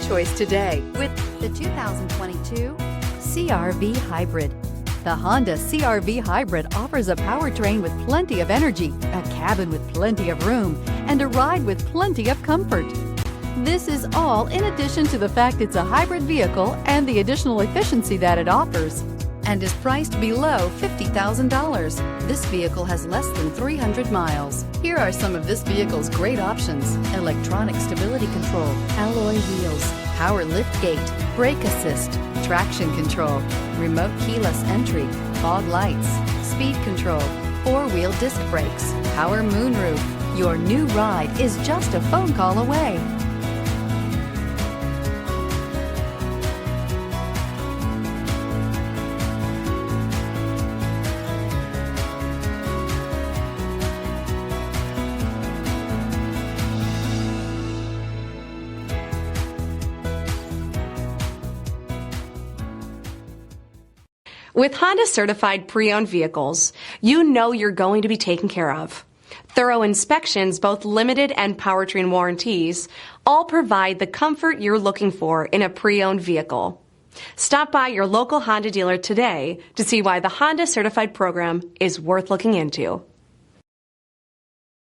choice today with the 2022 CR-V Hybrid. The Honda CR-V Hybrid offers a powertrain with plenty of energy, a cabin with plenty of room, and a ride with plenty of comfort. This is all in addition to the fact it's a hybrid vehicle and the additional efficiency that it offers, and is priced below $50,000. This vehicle has less than 300 miles. Here are some of this vehicle's great options: electronic stability control, alloy wheels, power liftgate, brake assist, traction control, remote keyless entry, fog lights, speed control, four-wheel disc brakes, power moonroof. Your new ride is just a phone call away. With Honda certified pre-owned vehicles, you know you're going to be taken care of. Thorough inspections, both limited and powertrain warranties, all provide the comfort you're looking for in a pre-owned vehicle. Stop by your local Honda dealer today to see why the Honda certified program is worth looking into.